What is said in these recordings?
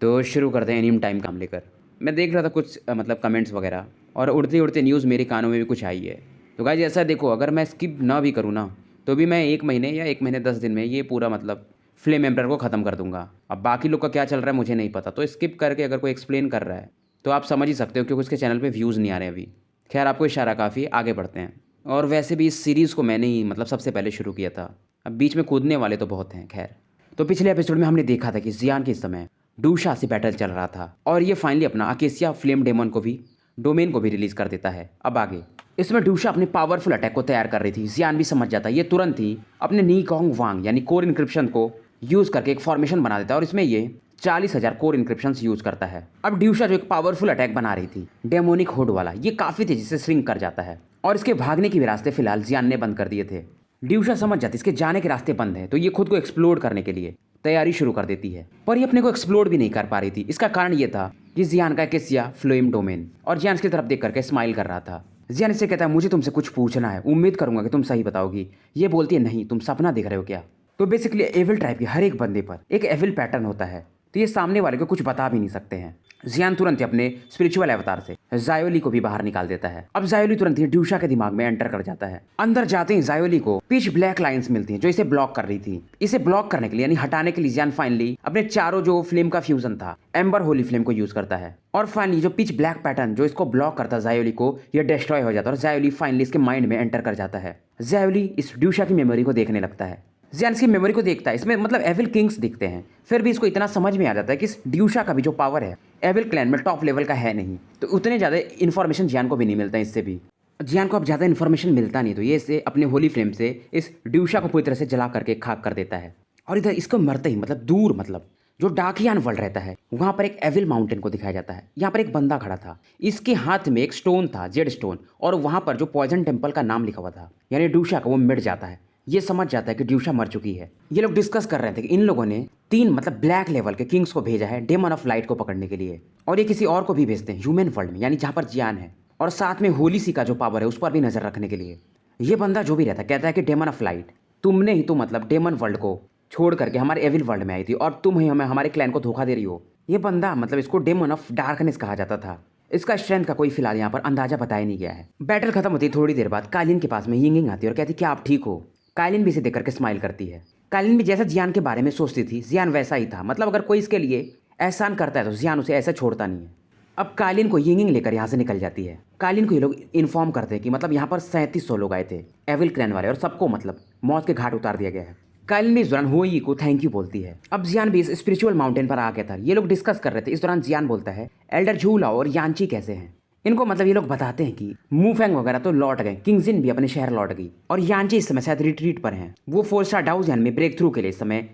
तो शुरू करते हैं एनीम टाइम काम लेकर। मैं देख रहा था कुछ मतलब कमेंट्स वगैरह, और उड़ते-उड़ते न्यूज़ मेरे कानों में भी कुछ आई है। तो गाइस ऐसा देखो, अगर मैं स्किप ना भी करूँ ना, तो भी मैं 1 महीने या 1 महीने 10 दिन में ये पूरा मतलब फ्लेम एम्पर को ख़त्म कर दूँगा। अब बाकी लोग का क्या चल रहा है मुझे नहीं पता, तो स्किप करके अगर कोई एक्सप्लेन कर रहा है, तो आप समझ ही सकते हो क्योंकि उसके चैनल पे व्यूज़ नहीं आ रहे अभी। खैर आपको इशारा काफ़ी है, आगे बढ़ते हैं। और वैसे भी इस सीरीज़ को मैंने ही मतलब सबसे पहले शुरू किया था। अब बीच में कूदने वाले तो बहुत हैं खैर। तो पिछले एपिसोड में हमने देखा था कि ज़ियान के समय डूशा से बैटल चल रहा था और ये फाइनली अपना अकेसिया फ्लेम डेमन को भी डोमेन को भी रिलीज कर देता है। अब आगे इसमें डूशा अपने पावरफुल अटैक को तैयार कर रही थी। ज़ियान भी समझ जाता है, ये तुरंत ही अपने नी कॉन्ग वांग यानी कोर इंक्रिप्शन को यूज़ करके एक फॉर्मेशन बना देता है और इसमें ये 40,000 कोर इंक्रिप्शन यूज़ करता है। अब ड्यूशा जो एक पावरफुल अटैक बना रही थी डेमोनिक हुड वाला, ये काफ़ी तेजी से श्रिंक कर जाता है और इसके भागने के भी रास्ते फिलहाल ज़ियान ने बंद कर दिए थे। ड्यूशा समझ जाती इसके जाने के रास्ते बंद हैं, तो ये खुद को एक्सप्लोर करने के लिए तैयारी शुरू कर देती है, पर ये अपने को एक्सप्लोर भी नहीं कर पा रही थी। इसका कारण ये था कि ज़ियान का केसिया फ्लेम डोमेन और ज़ियान इसकी तरफ देख करके स्माइल कर रहा था। ज़ियान इससे कहता है मुझे तुमसे कुछ पूछना है, उम्मीद करूंगा कि तुम सही बताओगी। ये बोलती है नहीं, तुम सपना देख रहे हो क्या। तो बेसिकली एविल ट्राइब के हर एक बंदे पर एक एविल पैटर्न होता है, तो ये सामने वाले को कुछ बता भी नहीं सकते हैं। ज़ियान तुरंत ही अपने स्पिरिचुअल अवतार से जायोली को भी बाहर निकाल देता है। अब जायोली तुरंत ही ड्यूशा के दिमाग में एंटर कर जाता है। अंदर जाते ही जायोली को पिच ब्लैक लाइंस मिलती हैं जो इसे ब्लॉक कर रही थी। इसे ब्लॉक करने के लिए यानी हटाने के लिए ज़ियान फाइनली अपने चारों जो फ्लेम का फ्यूजन था एम्बर होली फ्लेम को यूज करता है और फाइनली जो पिच ब्लैक पैटर्न जो इसको ब्लॉक करता जायोली को, यह डिस्ट्रॉय हो जाता है और जायोली फाइनली इसके माइंड में एंटर कर जाता है। जायोली इस ड्यूशा की मेमोरी को देखने लगता है। ज़ियान इसकी मेमोरी को देखता है, इसमें मतलब एविल किंग्स दिखते हैं। फिर भी इसको इतना समझ में आ जाता है कि इस ड्यूशा का भी जो पावर है एविल क्लैन में टॉप लेवल का है नहीं, तो उतने ज़्यादा इन्फॉर्मेशन ज़ियान को भी नहीं मिलता है। इससे भी ज़ियान को अब ज़्यादा इन्फॉर्मेशन मिलता नहीं, तो ये इसे अपने होली फ्लेम से इस ड्यूशा को पूरी तरह से जला करके खाक कर देता है। और इधर इसको मरते ही मतलब दूर मतलब जो डाकियान वर्ल्ड रहता है वहाँ पर एक एविल माउंटेन को दिखाया जाता है। यहाँ पर एक बंदा खड़ा था, इसके हाथ में एक स्टोन था, जेड स्टोन, और वहाँ पर जो पॉइजन टेम्पल का नाम लिखा हुआ था यानी ड्यूशा का, वो मिट जाता है। ये समझ जाता है कि ड्यूशा मर चुकी है। ये लोग डिस्कस कर रहे थे कि इन लोगों ने 3 मतलब ब्लैक लेवल के किंग्स को भेजा है डेमन ऑफ लाइट को पकड़ने के लिए, और ये किसी और को भी भेजते हैं ह्यूमन वर्ल्ड में यानी जहाँ पर ज़ियान है, और साथ में होली सी का जो पावर है उस पर भी नजर रखने के लिए। ये बंदा जो भी रहता है कहता है कि डेमन ऑफ लाइट, तुमने ही तो मतलब डेमन वर्ल्ड को छोड़ करके हमारे एविल वर्ल्ड में आई थी और तुम ही हमें हमारे क्लैन को धोखा दे रही हो। ये बंदा मतलब इसको डेमन ऑफ डार्कनेस कहा जाता था। इसका स्ट्रेंथ का कोई फिलहाल यहाँ पर अंदाजा बताया नहीं गया है। बैटल खत्म होती थोड़ी देर बाद कालीन के पास में यिंगिंग आती है और कहती क्या आप ठीक हो। कालीन भी इसे देख करके स्माइल करती है। कालीन भी जैसा ज़ियान के बारे में सोचती थी ज़ियान वैसा ही था, मतलब अगर कोई इसके लिए एहसान करता है तो ज़ियान उसे ऐसा छोड़ता नहीं है। अब कालीन को यिंगिंग लेकर यहाँ से निकल जाती है। कालीन को ये लोग इन्फॉर्म करते हैं कि मतलब यहाँ पर 3700 लोग आए थे एविल क्लैन वाले और सबको मतलब मौत के घाट उतार दिया गया है। कालीन भी इस दौरान हुई को थैंक यू बोलती है। अब ज़ियान भी इस स्पिरिचुअल माउंटेन पर आ गया था। ये लोग डिस्कस कर रहे थे। इस दौरान ज़ियान बोलता है एल्डर झूला और यांची कैसे हैं। इनको मतलब ये लोग बताते हैं कि मूफेंग वगैरह तो लौट गए, किंगजिन भी अपने शहर लौट गई और यांची इस समय शायद रिट्रीट पर हैं। वो 4 स्टार डाउजियन में ब्रेक थ्रू के लिए इस समय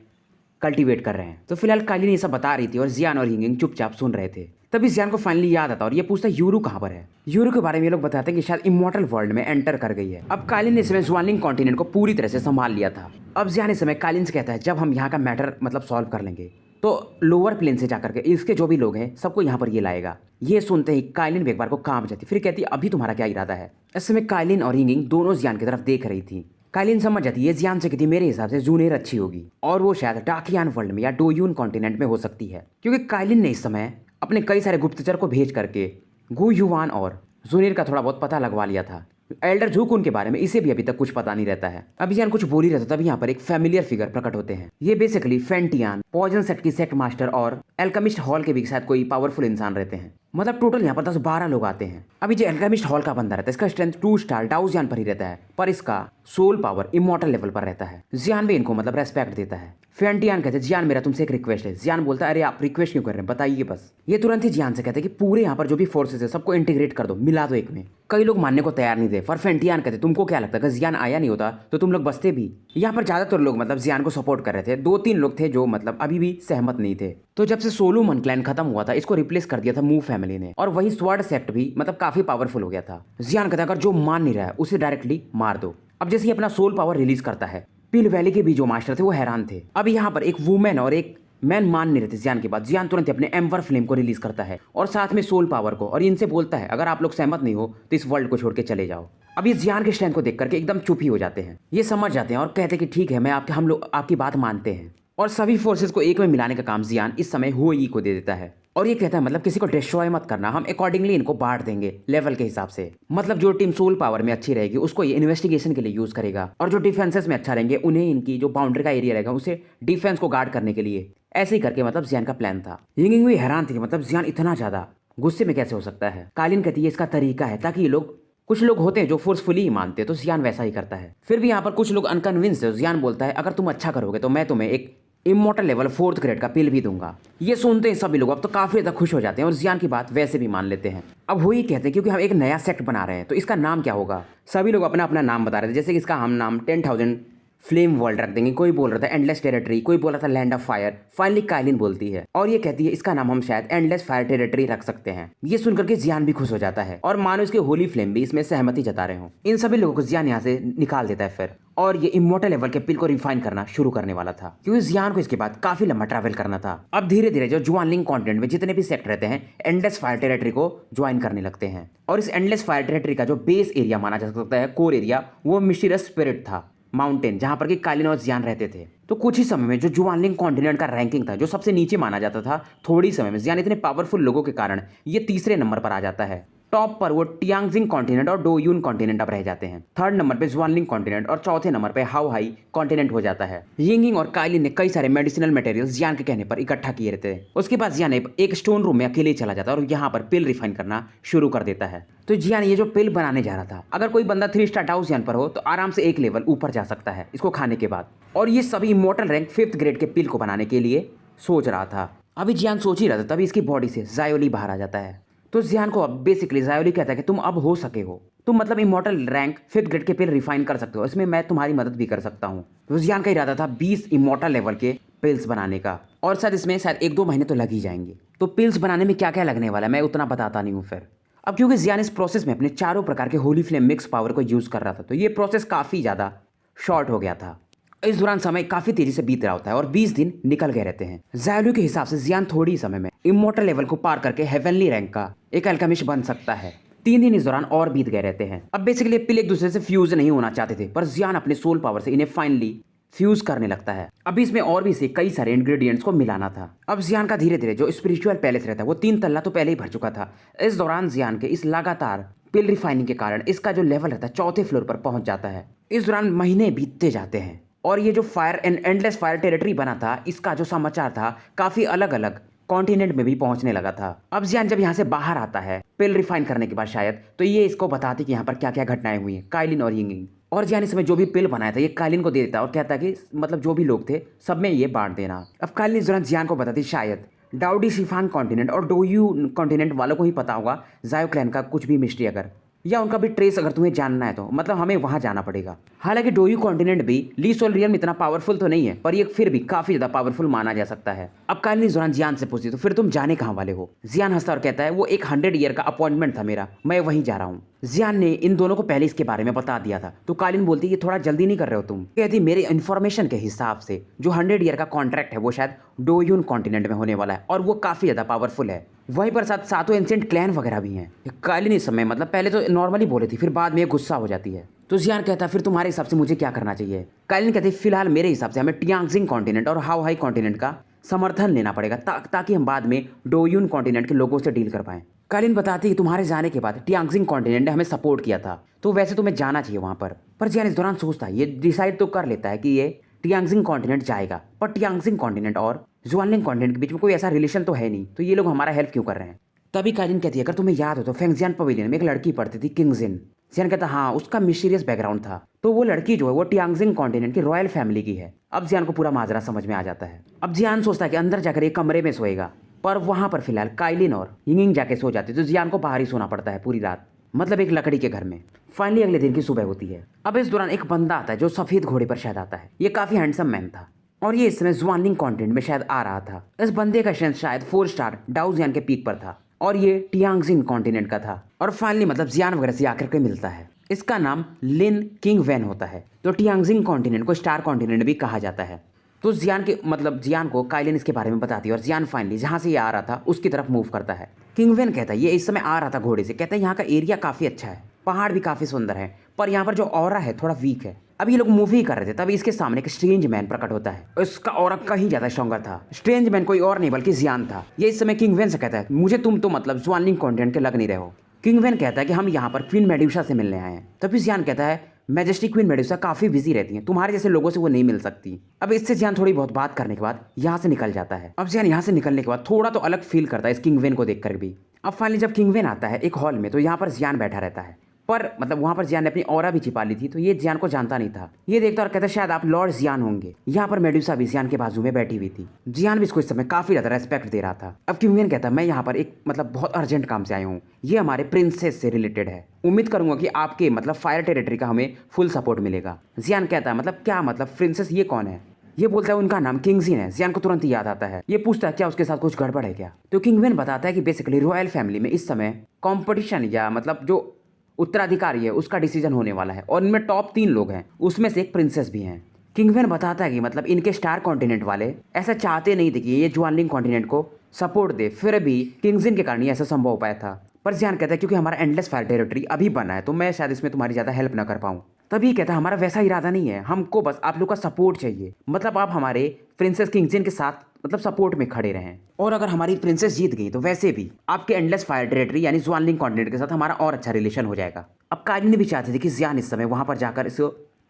कल्टीवेट कर रहे हैं। तो फिलहाल कालीन ये सब बता रही थी और ज़ियान और यिंगिंग चुपचाप सुन रहे थे। तभी ज़ियान को फाइनली याद आता और ये पूछता है यूरू कहाँ पर है। यूरू के बारे में ये लोग बताते हैं कि शायद इमॉर्टल वर्ल्ड में एंटर कर गई है। अब कालीन ने इस समय ज्वालिंग कॉन्टिनेंट को पूरी तरह से संभाल लिया था। अब ज़ियान इस समय कालीन से कहता है जब हम यहाँ का मैटर मतलब सॉल्व कर लेंगे तो लोअर प्लेन से जाकर के इसके जो भी लोग हैं सबको यहाँ पर ये लाएगा। ये सुनते ही कालीन भी एक बार को कांप जाती, फिर कहती अभी तुम्हारा क्या इरादा है। इस समय कालीन और यिंगिंग दोनों ज़ियान की तरफ देख रही थी। कालीन समझ जाती है ज़ियान से कहती मेरे हिसाब से जूनेर अच्छी होगी और वो शायद डाकियान वर्ल्ड में या डोयून कॉन्टिनेंट में हो सकती है, क्योंकि कालीन ने इस समय अपने कई सारे गुप्तचर को भेज करके गु युवान और जूनेर का थोड़ा बहुत पता लगवा लिया था। एल्डर झूकुन के बारे में इसे भी अभी तक कुछ पता नहीं रहता है। अभी ज़ियान कुछ बोल ही रहता तभी यहाँ पर एक फैमिलियर फिगर प्रकट होते हैं। ये बेसिकली फेंटियान, पॉइजन सेट की सेट मास्टर और एल्केमिस्ट हॉल के भी शायद कोई पावरफुल इंसान रहते हैं। मतलब टोटल यहाँ पर 10-12 लोग आते हैं। अभी जो एल्केमिस्ट हॉल का बंदा रहता है इसका स्ट्रेंथ 2 स्टार डाउजियन पर ही रहता है, पर इसका सोल पावर इमॉर्टल लेवल पर रहता है। ज़ियान भी इनको मतलब रेस्पेक्ट देता है। फेंटियान कहते हैं ज़ियान मेरा तुमसे एक रिक्वेस्ट है। ज़ियान बोलता है अरे आप रिक्वेस्ट क्यों कर रहे हैं बताइए बस। ये तुरंत ही ज़ियान से कहते हैं कि पूरे यहाँ पर जो भी फोर्सेस है सबको इंटीग्रेट कर दो, मिला दो एक में। कई लोग मानने को तैयार नहीं थे, पर फेंटियान कहते तुमको क्या लगता है अगर ज़ियान आया नहीं होता तो तुम लोग बचते भी। यहाँ पर ज़्यादातर लोग मतलब ज़ियान को सपोर्ट कर रहे थे। 2-3 लोग थे जो मतलब अभी भी सहमत नहीं थे। तो जब से सोलोमन क्लैन खत्म हुआ था इसको रिप्लेस कर दिया था मूव फैमिली ने, और वही स्वॉर्ड सेक्ट भी मतलब काफी पावरफुल हो गया था। ज़ियान कहता है अगर जो मान नहीं रहा है उसे डायरेक्टली मार दो। अब जैसे ही अपना सोल पावर रिलीज करता है, पिल वैली के भी जो मास्टर थे वो हैरान थे। अब यहाँ पर एक वुमेन और एक मैन मान नहीं रहते ज़ियान के बाद। ज़ियान तुरंत अपने एम्बर फ्लेम को रिलीज करता है और साथ में सोल पावर को, और इनसे बोलता है अगर आप लोग सहमत नहीं हो तो इस वर्ल्ड को छोड़ के चले जाओ। अब ये ज़ियान के स्ट्रेंथ को देख करके एकदम चुप ही हो जाते हैं। ये समझ जाते हैं और कहते हैं कि ठीक है हम लोग आपकी बात मानते हैं। और सभी फोर्सेस को एक में मिलाने का काम जियान इस समय हुई को दे देता है और ये कहता है मतलब किसी को डिस्ट्रॉय मत करना, हम अकॉर्डिंगली इनको बांट देंगे लेवल के हिसाब से। मतलब जो टीम सोल पावर में अच्छी रहेगी उसको ये इन्वेस्टिगेशन के लिए यूज करेगा और जो डिफेंसेस में अच्छा रहेंगे उन्हें इनकी जो बाउंड्री का एरिया रहेगा उसे डिफेंस को गार्ड करने के लिए। ऐसे ही करके मतलब जियान का प्लान था। यिंगिंग भी हैरान थी, मतलब जियान इतना ज्यादा गुस्से में कैसे हो सकता है। कालिन कहती है इसका तरीका है ताकि ये लोग, कुछ लोग होते हैं जो फोर्सफुली ही मानते हैं, तो जियान वैसा ही करता है। फिर भी यहाँ पर कुछ लोग अनकन्विंस है। जियान बोलता है अगर तुम अच्छा करोगे तो मैं तुम्हें एक इमोर्टल लेवल 4th ग्रेड का पिल भी दूंगा। ये सुनते हैं सभी लोग अब तो काफी ज्यादा खुश हो जाते हैं और जियान की बात वैसे भी मान लेते हैं। अब वही कहते हैं क्योंकि हम एक नया सेक्ट बना रहे हैं तो इसका नाम क्या होगा। सभी लोग अपना अपना नाम बता रहे थे, जैसे कि इसका हम नाम 10,000 फ्लेम वर्ल्ड रख देंगे, कोई बोल रहा था एंडलेस टेरिटरी, कोई बोल रहा था land of fire. Finally Kaelin बोलती है और ये कहती है इसका नाम हम शायद एंडलेस फायर टेरिटरी रख सकते हैं। ये सुनकर के जियान भी खुश हो जाता है और मानो इसके होली फ्लेम भी इसमें सहमति जता रहे हो। इन सभी लोगों को जियान यहाँ से निकाल देता है फिर, और ये इमोर्टल लेवल के पिल को रिफाइन करना शुरू करने वाला था क्योंकि जियान को इसके बाद काफी लंबा ट्रैवल करना था। अब धीरे धीरे जो जुआनलिंग कॉन्टिनेंट में जितने भी सेक्टर रहते हैं एंडलेस फायर टेरिटरी को ज्वाइन करने लगते हैं और इस एंडलेस फायर टेरिटरी का जो बेस एरिया माना जा सकता है, कोर एरिया, वो मिस्टीरियस स्पिरिट था माउंटेन, जहां पर कि कालिन और जियान रहते थे। तो कुछ ही समय में जो जुआनलिंग कॉन्टिनेंट का रैंकिंग था जो सबसे नीचे माना जाता था, थोड़ी समय में जियान इतने पावरफुल लोगों के कारण ये तीसरे नंबर पर आ जाता है। टॉप पर वो टियांगजिंग कॉन्टिनेंट और डोयून कॉन्टिनेंट अब रह जाते हैं। थर्ड नंबर पे जुआनलिंग कॉन्टिनेंट और चौथे नंबर पे हाउ हाई कॉन्टिनेंट हो जाता है। यिंगिंग और काइलिन ने कई सारे मेडिसिनल मटेरियल्स जियान के कहने पर इकट्ठा किए रहते हैं। उसके बाद जियान एक स्टोन रूम में अकेले चला जाता है और यहाँ पर पिल रिफाइन करना शुरू कर देता है। तो जियान ये जो पिल बनाने जा रहा था, अगर कोई बंदा 3 स्टार डाउ जियान पर हो तो आराम से एक लेवल ऊपर जा सकता है इसको खाने के बाद। और ये सभी इमोर्टल रैंक 5th ग्रेड के पिल को बनाने के लिए सोच रहा था। अभी जियान सोच ही रहा था तभी इसकी बॉडी से जायोली बाहर आ जाता है। तो जियान को अब बेसिकली जायोली कहता है कि तुम अब हो सके हो, तुम मतलब इमोर्टल रैंक 5th ग्रेड के पिल रिफाइन कर सकते हो, इसमें मैं तुम्हारी मदद भी कर सकता हूँ। तो जियान का इरादा था 20 इमोर्टल लेवल के पिल्स बनाने का और शायद इसमें शायद 1-2 महीने तो लग ही जाएंगे। तो पिल्स बनाने में क्या क्या लगने वाला है मैं उतना बताता नहीं हूँ फिर। अब क्योंकि जियान इस प्रोसेस में अपने चारों प्रकार के होली फ्लेम मिक्स पावर को यूज कर रहा था तो ये प्रोसेस काफी ज्यादा शॉर्ट हो गया था। इस दौरान समय काफी तेजी से बीत रहा होता है और 20 दिन निकल गए रहते हैं। जायोली के हिसाब से जियान थोड़ी समय में इमोर्टल लेवल को पार करके हेवनली रैंक का एक अल्केमिस्ट बन सकता है। 3 दिन इस दौरान और बीत गए रहते हैं। अब बेसिकली पिल एक दूसरे से फ्यूज नहीं होना चाहते थे पर जियान अपने सोल पावर से इन्हें फाइनली फ्यूज करने लगता है। अभी इसमें और भी से कई सारे इंग्रेडिएंट्स को मिलाना था। अब जियान का धीरे धीरे जो स्पिरिचुअल पैलेस रहता है वो 3 तल्ला तो पहले ही भर चुका था। इस दौरान जियान के इस लगातार पिल रिफाइनिंग के कारण इसका जो लेवल रहता है 4थे फ्लोर पर पहुंच जाता है। इस दौरान महीने बीतते जाते हैं और ये जो fire and endless fire territory बना था इसका जो समाचार था काफी अलग अलग कॉन्टिनेंट में भी पहुंचने लगा था। अब जियान जब यहाँ से बाहर आता है पिल रिफाइन करने के बाद शायद, तो ये इसको बताती कि यहाँ पर क्या क्या घटनाएं हुई हैं काइलिन और यिंगिंग। और जियान इसमें जो भी पिल बनाया था ये काइलिन को दे देता और कहता कि मतलब जो भी लोग थे सब में ये बांट देना। अब काइलिन इस दौरान जियान को बताती शायद डाउडी शिफान कॉन्टिनेंट और डोयू कॉन्टिनेंट वालों को ही पता होगा जायो क्लैन का कुछ भी मिस्ट्री अगर या उनका भी ट्रेस अगर तुम्हें जानना है तो मतलब हमें वहां जाना पड़ेगा। हालांकि डोयू कॉन्टिनेंट भी ली सोलरियन इतना पावरफुल तो नहीं है पर ये फिर भी काफी ज्यादा पावरफुल माना जा सकता है। अब काइलिन इस दौरान जियान से पूछती तो फिर तुम जाने कहाँ वाले हो। जियान हंसता और कहता है वो एक 100 ईयर का अपॉइंटमेंट था मेरा, मैं वहीं जा रहा हूँ। जियान ने इन दोनों को पहले इसके बारे में बता दिया था तो काइलिन बोलती कि थोड़ा जल्दी नहीं कर रहे हो तुम। कहती मेरे इन्फॉर्मेशन के हिसाब से जो 100 ईयर का कॉन्ट्रैक्ट है वो शायद डोयून कॉन्टिनेंट में होने वाला है और वो काफी ज्यादा पावरफुल है। वहीं पर सातों एंशिएंट क्लैन वगैरह भी हैं। काइलिन इस समय मतलब पहले तो नॉर्मली बोले थी फिर बाद में गुस्सा हो जाती है। तो जियान कहता है फिर तुम्हारे हिसाब से मुझे क्या करना चाहिए। काइलिन कहती है फिलहाल मेरे हिसाब से हमें टियांगजिंग कॉन्टिनेंट और हाउ हाई कॉन्टिनेंट का समर्थन लेना पड़ेगा ताकि हम बाद में डोयून कॉन्टिनेंट के लोगों से डील कर पाएं। काइलिन बताती है तुम्हारे जाने के बाद टियांगजिंग कॉन्टिनेंट ने हमें सपोर्ट किया था तो वैसे तुम्हें जाना चाहिए वहां पर जियान इस दौरान सोचता है, ये डिसाइड तो कर लेता है कि ये टियांगजिंग कॉन्टिनेंट जाएगा पर टियांगजिंग कॉन्टिनेंट और जुआनलिंग कॉन्टिनेंट के बीच में कोई ऐसा रिलेशन तो है नहीं तो ये लोग हमारा हेल्प क्यों कर रहे हैं। तभी काइलिन कहती है अगर तुम्हें याद हो तो फेंगजियान पवेलियन में एक लड़की पढ़ती थी किंगजिन। जियान कहता हाँ उसका मिस्टीरियस बैकग्राउंड था तो वो लड़की जो है वो टियांगजिंग कॉन्टिनेंट की रॉयल फैमिली की है। अब जियान को पूरा माजरा समझ में आ जाता है। अब जियान सोचता है कि अंदर जाकर एक कमरे में सोएगा पर वहां पर फिलहाल काइलिन और यिंगिंग जाके सो जाती है तो जियान को बाहर ही सोना पड़ता है पूरी रात, मतलब एक लकड़ी के घर में। फाइनली अगले दिन की सुबह होती है। अब इस दौरान एक बंदा आता है जो सफेद घोड़े पर शायद आता है। ये काफी हैंडसम मैन था और ये इस समय जुआनलिंग कॉन्टिनेंट में शायद आ रहा था। इस बंदे का स्ट्रेंथ शायद 4 स्टार डाउ जियान के पीक पर था और ये टियांगजिंग कॉन्टिनेंट का था। और फाइनली मतलब जियान वगैरह से आकर के मिलता है। इसका नाम लिन किंग वैन होता है। तो टियांगजिंग कॉन्टिनेंट को स्टार कॉन्टिनेंट भी कहा जाता है। तो जियान को काइलिन इसके बारे में बताती है और जियान फाइनली जहां से ये आ रहा था उसकी तरफ मूव करता है। किंग वैन कहता है ये इस समय आ रहा था घोड़े से, कहता है यहाँ का एरिया काफी अच्छा है, पहाड़ भी काफी सुंदर है पर यहाँ पर जो ऑरा है थोड़ा वीक है। अब ये लोग मूवी कर रहे थे, तभी इसके सामने एक स्ट्रेंज मैन प्रकट होता है। उसका ऑरा कहीं ज्यादा स्ट्रॉन्गर था। स्ट्रेंज मैन कोई और नहीं बल्कि जियान था। ये इस समय किंग वेन से कहता है, मुझे तुम तो मतलब ज्वानलिंग कॉन्टिनेंट के लग नहीं रहे हो। किंग वेन कहता है कि हम यहाँ पर क्वीन मेड्यूसा से मिलने आए हैं। तभी जियान कहता है, मैजेस्टिक क्वीन मेड्यूसा काफी बिजी रहती हैं, तुम्हारे जैसे लोगों से वो नहीं मिल सकती। अब इससे जियान थोड़ी बहुत बात करने के बाद यहाँ से निकल जाता है। अब जियान यहाँ से निकलने के बाद थोड़ा तो अलग फील करता है इस किंग वेन को देखकर भी। अब फाइनली जब किंग वेन आता है एक हॉल में, तो यहाँ पर जियान बैठा रहता है, पर मतलब वहां पर जियान ने अपनी ऑरा भी छिपा ली थी, तो ये जियान को जानता नहीं था। ये देखता और कहता शायद आप लॉर्ड जियान होंगे। यहाँ पर मेडुसा भी जियान के बाजू में बैठी हुई थी। जियान भी इसको इस समय काफी ज्यादा रेस्पेक्ट दे रहा था। अब किंग वेन कहता मैं यहाँ पर एक मतलब बहुत अर्जेंट काम से आया हूँ, ये हमारे प्रिंसेस से रिलेटेड है। उम्मीद करूंगा कि आपके मतलब फायर टेरिटरी का हमें फुल सपोर्ट मिलेगा। जियान कहता है मतलब क्या मतलब प्रिंसेस ये कौन है? ये बोलता है उनका नाम किंगजिन है। जियान को तुरंत याद आता है। ये पूछता है क्या उसके साथ कुछ गड़बड़ है क्या? तो किंगवेन बताता है कि बेसिकली रॉयल फैमिली में इस समय कंपटीशन या मतलब जो उत्तराधिकारी है उसका डिसीजन होने वाला है, और इनमें टॉप 3 लोग हैं, उसमें से एक प्रिंसेस भी हैं। किंगवेन बताता है कि मतलब इनके स्टार कॉन्टिनेंट वाले ऐसा चाहते नहीं थे कि ये ज्वानलिंग कॉन्टिनेंट को सपोर्ट दे, फिर भी किंगजिन के कारण ही ऐसा संभव हो पाया था। पर जियान कहता है क्योंकि हमारा एंडलेस फायर टेरिटरी अभी बना है, तो मैं शायद इसमें तुम्हारी ज़्यादा हेल्प ना कर पाऊँ। तभी कहता है हमारा वैसा इरादा नहीं है, हमको बस आप लोग का सपोर्ट चाहिए। मतलब आप हमारे प्रिंसेस किंगजिन के साथ मतलब सपोर्ट में खड़े रहें, और अगर हमारी प्रिंसेस जीत गई तो वैसे भी आपके एंडलेस फायर टेरिटरी यानी ज्वानलिंग कॉन्टिनेंट के साथ हमारा और अच्छा रिलेशन हो जाएगा। अब कालिन भी चाहते थे कि जियान इस समय वहां पर जाकर इस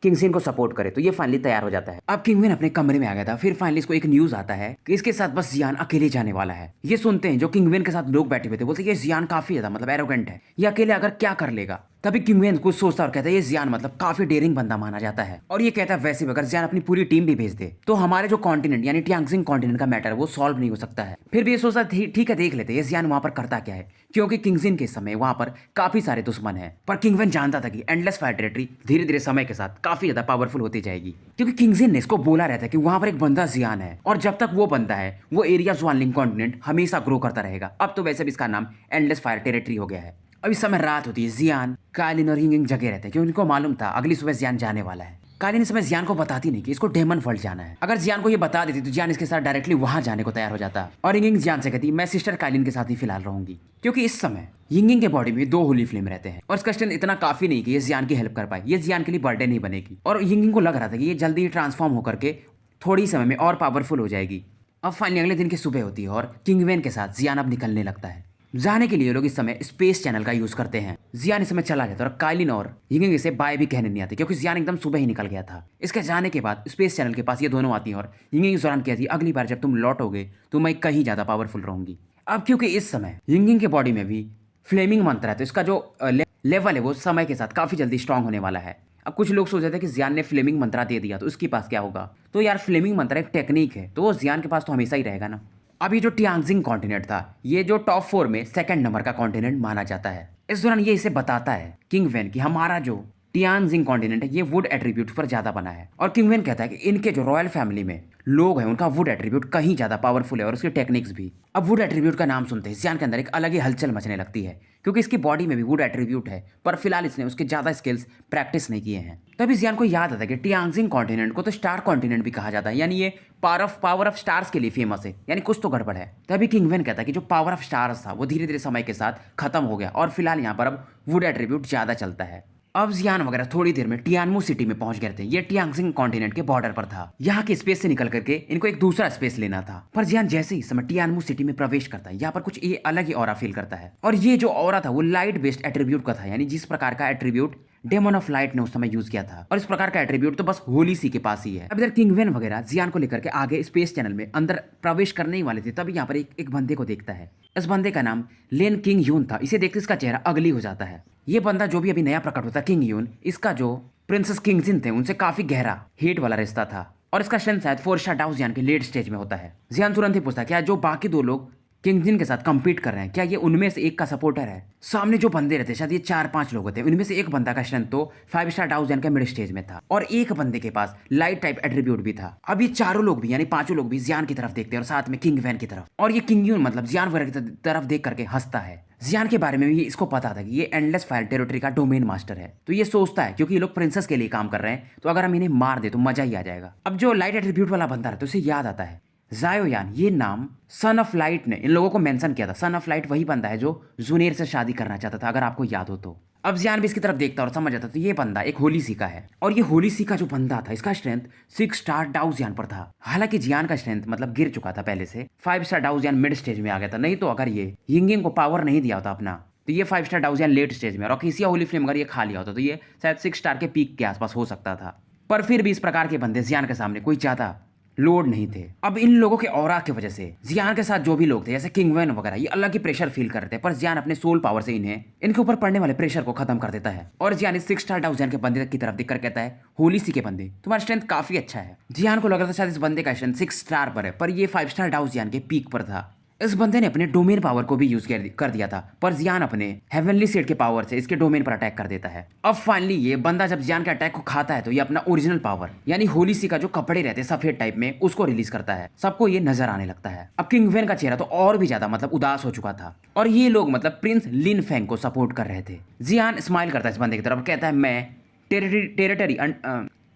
किंगजिन को सपोर्ट करे, तो ये फाइनली तैयार हो जाता है। अब किंगविन अपने कमरे में आ गया था। फिर फाइनली इसको एक न्यूज आता है कि इसके साथ बस जियान अकेले जाने वाला है। ये सुनते हैं जो किंगविन के साथ लोग बैठे हुए थे, बोलते ये जियान काफी ज्यादा मतलब एरोगेंट है, ये अकेले अगर क्या कर लेगा। तभी किंगविन कुछ सोचता और कहता है ये जियान मतलब काफी डेयरिंग बंदा माना जाता है, और ये कहता है वैसे भी अगर जियान अपनी पूरी टीम भी भेज दे तो हमारे जो कॉन्टिनेंट यानी ट्यांगजिंग कॉन्टिनेंट का मैटर वो सॉल्व नहीं हो सकता है। फिर भी ये सोचता ठीक है देख लेते ये जियान वहां पर करता क्या है, क्योंकि किंगजिन के समय वहां पर काफी सारे दुश्मन हैं। पर किंगविन जानता था कि एंडलेस फायर टेरिटरी धीरे धीरे समय के साथ काफी ज्यादा पावरफुल होती जाएगी, क्योंकि किंगजिन ने इसको बोला रहता है कि वहां पर एक बंदा जियान है, और जब तक वो बंदा है वो एरिया ज्वानलिंग कॉन्टिनेंट हमेशा ग्रो करता रहेगा। अब तो वैसे भी इसका नाम एंडलेस फायर टेरिटरी हो गया है। अब इस समय रात होती है, जियान कालिन और हिंगिंग जगे रहते हैं, क्योंकि उनको मालूम था अगली सुबह जियान जाने वाला है। कालिन इस समय जियान को बताती नहीं कि इसको डेमन वर्ल्ड जाना है। अगर जियान को ये बता देती तो जियान इसके साथ डायरेक्टली वहां जाने को तैयार हो जाता, और हिंगिंग जियान से कहती मैं सिस्टर कालिन के साथ ही फिलहाल रहूंगी, क्योंकि इस समय हिंगिंग के बॉडी में 2 होली फ्लेम रहते हैं, और इसका स्ट्रेंथ इतना काफी नहीं कि ये जियान की हेल्प कर पाए। ये जियान के लिए बर्डे नहीं बनेगी, और हिंगिंग को लग रहा था कि ये जल्दी ही ट्रांसफॉर्म होकर के थोड़ी समय में और पावरफुल हो जाएगी। अब फाइनली अगले दिन की सुबह होती है, और किंगवेन के साथ जियान अब निकलने लगता है। जाने के लिए लोग इस समय स्पेस चैनल का यूज करते हैं। जियान इस समय चला जाता है, और कालिन और हिंगिंग इसे बाय भी कहने नहीं आते, क्योंकि जियान एकदम सुबह ही निकल गया था। इसके जाने के बाद स्पेस चैनल के पास ये दोनों आती हैं, और हिंगिंग इस दौरान कहती है अगली बार जब तुम लौटोगे तो मैं कहीं ज्यादा पावरफुल रहूंगी। अब क्योंकि इस समय हिंगिंग के बॉडी में भी फ्लेमिंग मंत्र है, तो इसका जो लेवल है वो समय के साथ काफी जल्दी स्ट्रांग होने वाला है। अब कुछ लोग सोच रहे थे कि जियान ने फ्लेमिंग मंत्रा दे दिया तो उसके पास क्या होगा, तो यार फ्लेमिंग मंत्र एक टेक्निक है, तो वो जियान के पास तो हमेशा ही रहेगा ना। अब ये जो ट्यांगजिंग कॉन्टिनेंट था ये जो टॉप 4 में सेकंड नंबर का कॉन्टिनेंट माना जाता है। इस दौरान ये इसे बताता है किंगवेन कि हमारा जो ट्यांगजिंग कॉन्टिनेंट है ये वुड एट्रीब्यूट पर ज्यादा बना है, और किंगवेन कहता है कि इनके जो रॉयल फैमिली में लोग हैं उनका वुड एट्रीब्यूट कहीं ज्यादा पावरफुल है, और उसके टेक्निक्स भी। अब वुड एट्रीब्यूट का नाम सुनते ही जियान के अंदर एक अलग ही हलचल मचने लगती है, क्योंकि इसकी बॉडी में भी वुड एट्रीब्यूट है, पर फिलहाल इसने उसके ज्यादा स्किल्स प्रैक्टिस नहीं किए हैं। तभी जियान को याद आता है कि ट्यांगजिंग कॉन्टिनेंट को तो स्टार कॉन्टिनेंट भी कहा जाता है, यानी ये पावर ऑफ स्टार्स के लिए फेमस है, यानी कुछ तो गड़बड़ है। तभी किंगवेन कहता है कि जो पावर ऑफ स्टार्स था वो धीरे धीरे समय के साथ खत्म हो गया, और फिलहाल यहाँ पर अब वुड एट्रीब्यूट ज्यादा चलता है। अब जियान वगैरह थोड़ी देर में टियानमू सिटी में पहुंच गए थे। ये ट्यांगजिंग कॉन्टिनेंट के बॉर्डर पर था। यहाँ के स्पेस से निकल करके इनको एक दूसरा स्पेस लेना था, पर जियान जैसे ही समय टियानमू सिटी में प्रवेश करता है यहाँ पर कुछ ये अलग ही ऑरा फील करता है, और ये जो ऑरा था वो लाइट बेस्ड एट्रीब्यूट का था, यानी जिस प्रकार का एट्रीब्यूट डेमन ऑफ लाइट ने उस समय यूज किया था, और इस प्रकार का एट्रीब्यूट तो बस होली सी के पास ही है। अब इधर किंगवेन वगैरह जियान को लेकर के आगे स्पेस चैनल में अंदर प्रवेश करने ही वाले थे, तभी यहाँ पर एक बंदे को देखता है। इस बंदे का नाम लेन किंग यून था। इसे देखते इसका चेहरा अगली हो जाता है। ये बंदा जो भी अभी नया प्रकट होता है किंग यून, इसका जो प्रिंसेस किंगजिन थे उनसे काफी गहरा हेट वाला रिश्ता था, और इसका स्ट्रेंथ शायद 4 स्टार डाउ जियान के लेट स्टेज में होता है। जियान तुरंत ही पूछता क्या जो बाकी 2 लोग किंगजिन के साथ compete कर रहे हैं क्या ये उनमें से एक का सपोर्टर है? सामने जो बंदे रहते शायद ये 4-5 लोग होते हैं, उनमें से एक बंदा का स्ट्रेंथ तो 5 स्टार डाउ जियान के मिड स्टेज में था, और एक बंदे के पास लाइट टाइप एट्रीब्यूट भी था। अब ये चारों लोग भी यानी 5 लोग भी जियान की तरफ देखते हैं, और साथ में किंगवेन की तरफ, और ये किंगयून मतलब जियान वगैरह की तरफ देख करके हंसता है। जियान के बारे में भी इसको पता था कि ये एंडलेस फायर टेरिटरी का डोमेन मास्टर है, तो ये सोचता है क्योंकि ये लोग प्रिंसेस के लिए काम कर रहे हैं, तो अगर हम इन्हें मार दे तो मजा ही आ जाएगा। अब जो लाइट एट्रीब्यूट वाला बंदा है तो उसे याद आता है जायोयान, ये नाम सन ऑफ लाइट ने इन लोगों को मेंशन किया था। सन ऑफ लाइट वही बंदा है जो जुनेर से शादी करना चाहता था, अगर आपको याद हो तो। अब जियान भी इसकी तरफ देखता और समझ जाता तो ये बंदा एक होली सी का है, और ये होली सी का जो बंदा था इसका स्ट्रेंथ 6 स्टार डाउ जियान पर था। हालांकि जियान का स्ट्रेंथ मतलब गिर चुका था पहले से, 5 स्टार डाउ जियान मिड स्टेज में आ गया था। नहीं तो अगर ये यिंगिंग को पावर नहीं दिया होता अपना तो ये 5 स्टार डाउ जियान लेट स्टेज में, और किसी होली फ्लेम अगर ये खा लिया होता तो ये शायद 6 स्टार के पीक के आसपास हो सकता था। पर फिर भी इस प्रकार के बंदे जियान के सामने कोई ज्यादा लोड नहीं थे। अब इन लोगों के ऑरा की वजह से जियान के साथ जो भी लोग थे जैसे किंगवेन वगैरह ये अलग ही प्रेशर फील कर रहे थे, पर जियान अपने सोल पावर से इनके ऊपर पड़ने वाले प्रेशर को खत्म कर देता है। और जियान इस 6 स्टार डाउ जियान के बंदे की तरफ देखकर कहता है, होली सी के बंदे तुम्हारा स्ट्रेंथ काफी अच्छा है। जियान को लग रहा था शायद इस बंदे का स्ट्रेंथ 6 स्टार पर है, पर ये 5 स्टार डाउ जियान के पीक पर था। इस बंदे ने अपने डोमेन पावर को भी यूज कर दिया था, पर जियान अपने हेवनली सीड के पावर से इसके डोमेन पर अटैक कर देता है। अब फाइनली ये बंदा जब जियान के अटैक को खाता है तो ये अपना ओरिजिनल पावर यानी होली सी का जो कपड़े रहते हैं सफेद टाइप में उसको रिलीज करता है। सबको ये नजर आने लगता है। अब किंगवेन का चेहरा तो और भी ज्यादा मतलब उदास हो चुका था, और ये लोग मतलब प्रिंस लिन फेंग को सपोर्ट कर रहे थे। जियान स्माइल करता है इस बंदे की तरफ, कहता है मैं टेरिटरी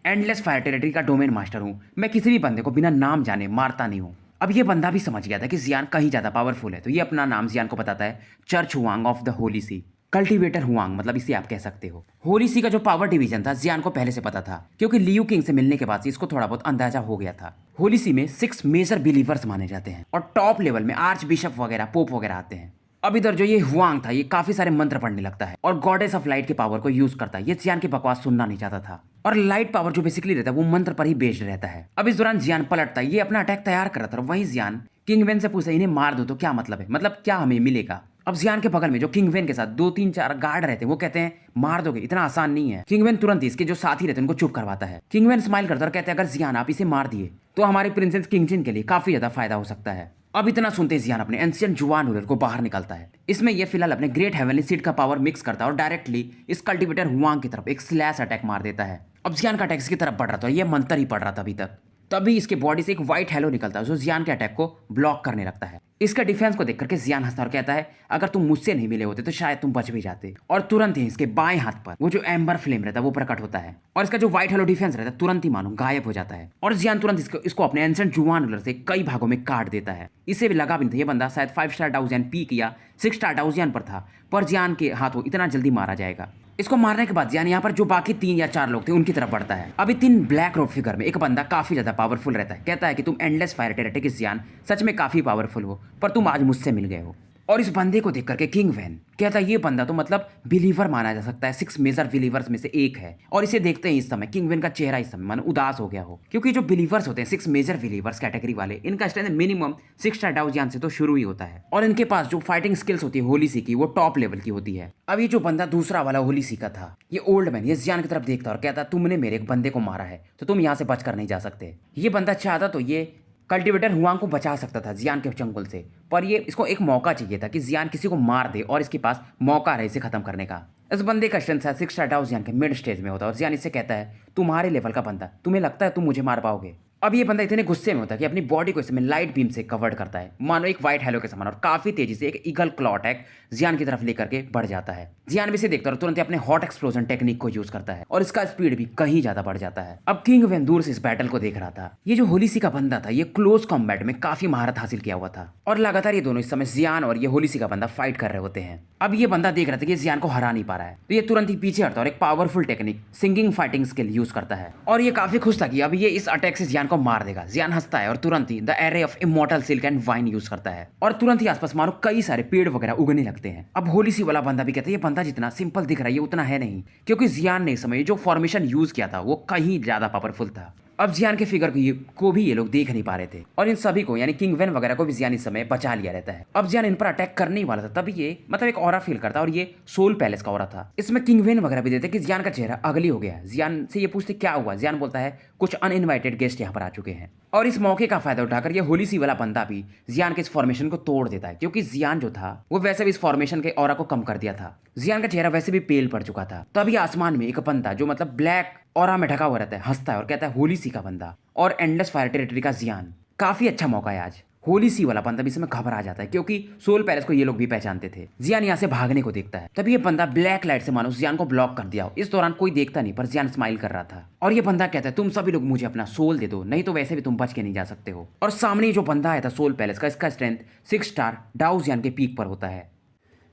एंडलेस फायर टेरिटरी का डोमेन मास्टर हूँ। मैं किसी भी बंदे को बिना नाम जाने मारता नहीं हूँ। अब ये बंदा भी समझ गया था कि जियान कहीं ज्यादा पावरफुल है, तो ये अपना नाम जियान को बताता है, church Huang of the holy sea, cultivator Huang मतलब इसे आप कह सकते हो। होली सी का जो पावर डिवीजन था जियान को पहले से पता था, क्योंकि लियू किंग से मिलने के बाद से इसको थोड़ा बहुत अंदाजा हो गया था। होली सी में 6 मेजर बिलीवर्स माने जाते हैं, और टॉप लेवल में आर्च बिशप वगैरह पोप वगैरह आते हैं। अब इधर जो ये हुआंग था ये काफी सारे मंत्र पढ़ने लगता है और गॉडेस ऑफ लाइट के पावर को यूज करता है। ये जियान की बकवास सुनना नहीं चाहता था, और लाइट पावर जो बेसिकली रहता है वो मंत्र पर ही बेस्ड रहता है। अब इस दौरान जियान पलटता है, ये अपना अटैक तैयार कर रहा था, वही जियान किंगवेन से पूछता है, इन्हें मार दो तो क्या मतलब है, मतलब क्या हमें मिलेगा। अब जियान के बगल में जो किंगवेन के साथ 2-3-4 गार्ड रहते हैं वो कहते हैं मार दोगे, इतना आसान नहीं है। किंगवेन तुरंत ही इसके जो साथी रहते हैं उनको चुप करवाता है। किंगवेन स्माइल करता है और कहते हैं, अगर जियान आप इसे मार दिए तो हमारे प्रिंसेस किंगजिन के लिए काफी ज्यादा फायदा हो सकता है। अब इतना सुनते जियान अपने एंशिएंट जुआन रूलर को बाहर निकलता है। इसमें ये फिलहाल अपने ग्रेट हेवनली सीड का पावर मिक्स करता है और डायरेक्टली इस कल्टीवेटर हुआंग की तरफ एक स्लैश अटैक मार देता है। अब जियान का अटैक इसकी तरफ बढ़ रहा था, ये मंत्र ही पड़ रहा था अभी तक। तभी इसके बॉडी से एक व्हाइट हेलो निकलता है जो जियान के अटैक को ब्लॉक करने लगता है। इसका डिफेंस को देख करके जियान हंसता और कहता है, अगर तुम मुझसे नहीं मिले होते तो शायद तुम बच भी जाते। और तुरंत ही इसके बाएं हाथ पर वो जो एम्बर फ्लेम रहता है वो प्रकट होता है, और इसका जो व्हाइट हेलो डिफेंस रहता है तुरंत ही मानो गायब हो जाता है। और जियान तुरंत इसको अपने एंशिएंट जुआन रूलर से कई भागों में काट देता है। इसे भी लगा भी नहीं था, ये बंदा शायद 5 स्टार डाउ जियान पीक या 6 स्टार डाउ जियान पर था, पर जियान के हाथों इतना जल्दी मारा जाएगा। इसको मारने के बाद जियान यहाँ पर जो बाकी 3 या 4 लोग थे उनकी तरफ बढ़ता है। अभी 3 ब्लैक रोड फिगर में एक बंदा काफी ज्यादा पावरफुल रहता है, कहता है कि तुम एंडलेस फायर टेरिटरी के जियान सच में काफी पावरफुल हो, पर तुम आज मुझसे मिल गए हो। और इस बंदे को देख करके किंगवेन कहता है, ये बंदा तो मतलब बिलीवर माना जा सकता है, 6 मेजर बिलीवर्स में से एक है। और इसे देखते ही इस समय किंगवेन का चेहरा इस समय मन उदास हो गया हो, क्योंकि जो बिलीवर्स होते हैं 6 मेजर बिलीवर्स कैटेगरी वाले, इनका स्ट्रेंथ मिनिमम 6 स्टार डाउ जियान से तो शुरू ही होता है, और इनके पास जो फाइटिंग स्किल्स होती है होली सी की वो टॉप लेवल की होती है। अब ये जो बंदा दूसरा वाला होली सी का था, ये ओल्ड मैन ये जियान की तरफ देखता और कहता, तुमने मेरे एक बंदे को मारा है तो तुम यहाँ से बचकर नहीं जा सकते। ये बंदा चाहता तो ये कल्टीवेटर हुआंग को बचा सकता था जियान के चंगुल से, पर ये इसको एक मौका चाहिए था कि जियान किसी को मार दे और इसके पास मौका रहे इसे खत्म करने का। इस बंदे का स्ट्रेंथ 6 स्टार डाउ जियान के मिड स्टेज में होता है, और जियान इससे कहता है, तुम्हारे लेवल का बंदा, तुम्हें लगता है तुम मुझे मार पाओगे। अब ये बंदा इतने गुस्से में होता है कि अपनी बॉडी को इसमें लाइट बीम से कवर्ड करता है, मानो एक व्हाइट हेलो के समान, और काफी तेजी से एक ईगल क्लॉ अटैक जियान की तरफ लेकर के बढ़ जाता है। जियान भी इसे देखता है और तुरंत अपने हॉट एक्सप्लोजन टेक्निक को यूज करता है, और इसका स्पीड भी कहीं ज्यादा बढ़ जाता है। अब किंगवेन दूर से इस बैटल को देख रहा था। ये जो होली सी का बंदा था ये क्लोज कॉम्बैट में काफी महारत हासिल किया हुआ था, और लगातार ये दोनों इस समय जियान और ये होली सी का बंदा फाइट कर रहे होते हैं। अब ये बंदा देख रहा था कि जियान को हरा नहीं पा रहा है, तो ये तुरंत ही पीछे हटता और एक powerful technique singing fighting skill use करता है, और ये काफी खुश था कि अब ये इस अटैक से जियान को मार देगा। जियान हंसता है और तुरंत ही the array of immortal silk and wine use करता है, और तुरंत ही आसपास मानो कई सारे पेड़ वगैरह उगने लगते हैं। अब होली सी वाला बंदा भी कहता है, ये बंदा जितना सिंपल दिख रहा है ये उतना है नहीं, क्योंकि जियान ने इस समय जो फॉर्मेशन यूज किया था वो कहीं ज्यादा पावरफुल था। अब जियान के फिगर को भी ये लोग देख नहीं पा रहे थे, और इन सभी को यानी किंगवेन वगैरह को भी जियान इस समय बचा लिया रहता है। अब जियान इन पर अटैक करने ही वाला था, तभी ये मतलब एक ऑरा फील करता, और ये सोल पैलेस का ऑरा था। इसमें किंगवेन वगैरह भी देते कि जियान का चेहरा अगली हो गया। जियान से ये पूछते क्या हुआ, जियान बोलता है कुछ अनइनवाइटेड गेस्ट यहाँ पर आ चुके हैं, और इस मौके का फायदा उठाकर ये होली सी वाला बंदा भी जियान के इस फॉर्मेशन को तोड़ देता है, क्योंकि जियान जो था वो वैसे भी इस फॉर्मेशन के ऑरा को कम कर दिया था। जियान का चेहरा वैसे भी पेल पड़ चुका था। तभी आसमान में एक बंदा जो मतलब ब्लैक ऑरा में ढका हुआ रहता है हंसता है और कहता है, होली सी का बंदा और एंडलेस फायर टेरिटरी का जियान, काफी अच्छा मौका है आज। होली सी वाला बंदा भी इसमें घबरा जाता है, क्योंकि सोल पैलेस को ये लोग भी पहचानते थे। जियान यहाँ से भागने को देखता है, तभी ये बंदा ब्लैक लाइट से मानो जियान को ब्लॉक कर दिया हो। इस दौरान कोई देखता नहीं, पर जियान स्माइल कर रहा था, और ये बंदा कहता है, तुम सभी लोग मुझे अपना सोल दे दो, नहीं तो वैसे भी तुम बच के नहीं जा सकते हो। और सामने जो बंदा आया था सोल पैलेस का, इसका स्ट्रेंथ 6 स्टार डाउ जियान के पीक पर होता है।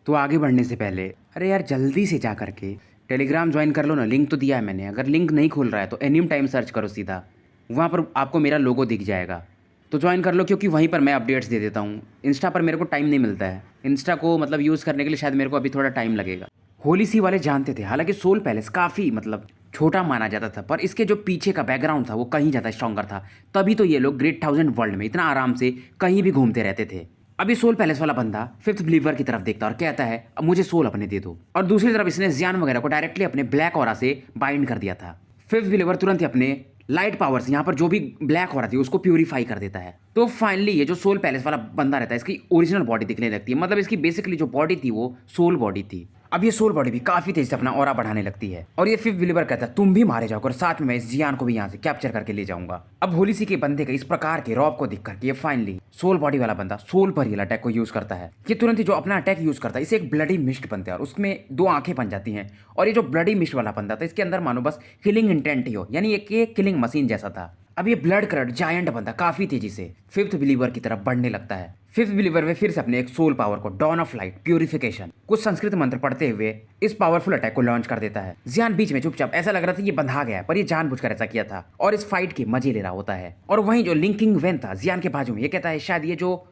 तो आगे बढ़ने से पहले अरे यार जल्दी से जा करके टेलीग्राम ज्वाइन कर लो ना, लिंक तो दिया है मैंने। अगर लिंक नहीं खुल रहा है तो एनीम टाइम सर्च करो सीधा, वहाँ पर आपको मेरा लोगो दिख जाएगा, तो ज्वाइन कर लो, क्योंकि वहीं पर मैं अपडेट्स दे देता हूँ। इंस्टा पर मेरे को टाइम नहीं मिलता है, इंस्टा को मतलब यूज़ करने के लिए शायद मेरे को अभी थोड़ा टाइम लगेगा। होली सी वाले जानते थे, हालांकि सोल पैलेस काफ़ी मतलब छोटा माना जाता था, पर इसके जो पीछे का बैकग्राउंड था वो कहीं ज़्यादा स्ट्रॉन्गर था, तभी तो ये लोग ग्रेट 1000 वर्ल्ड में इतना आराम से कहीं भी घूमते रहते थे। अभी सोल पैलेस वाला बंदा फिफ्थ बिलीवर की तरफ देखता और कहता है अब मुझे सोल अपने दे दो, और दूसरी तरफ इसने जियान वगैरह को डायरेक्टली अपने ब्लैक ऑरा से बाइंड कर दिया था। फिफ्थ बिलीवर तुरंत ही अपने लाइट पावर से यहाँ पर जो भी ब्लैक ऑरा थी उसको प्यूरीफाई कर देता है। तो फाइनली ये जो सोल पैलेस वाला बंदा रहता है इसकी ओरिजिनल बॉडी दिखने लगती है, मतलब इसकी बेसिकली जो बॉडी थी वो सोल बॉडी थी। अब ये सोल बॉडी भी काफी तेज से अपना ऑरा बढ़ाने लगती है, और ये फिफ्थ बिलीवर कहता है तुम भी मारे जाओ और साथ में मैं इस जियान को भी यहाँ से कैप्चर करके ले जाऊंगा। अब होली सी के बंदे का इस प्रकार के रॉब को दिख करके ये फाइनली सोल बॉडी वाला बंदा सोल पर ही अटैक को यूज करता है। ये तुरंत ही जो अपना अटैक यूज करता है इसे एक ब्लडी मिस्ट बनते हैं और उसमें 2 आंखें बन जाती हैं, और ये जो ब्लडी मिस्ट वाला बंदा था इसके अंदर मानो बस किलिंग इंटेंट ही हो, यानी एक किलिंग मशीन जैसा था। अब ये ब्लड कलर्ड जायंट बंदा काफी तेजी से फिफ्थ बिलीवर की तरफ बढ़ने लगता है। फिफ्थ बिलीवर में फिर से अपने एक सोल पावर को डॉन ऑफ लाइट प्यूरिफिकेशन कुछ संस्कृत मंत्र पढ़ते हुए इस पावरफुल अटैक को लॉन्च कर देता है। जियान बीच में चुपचाप, ऐसा लग रहा था ये बंधा गया है, पर ये जानबूझकर ऐसा किया था और इस फाइट के मजे ले रहा होता है। और वहीं जो लिंकिंग वेन था जियान के बाजू में, ये कहता है शायद ये जो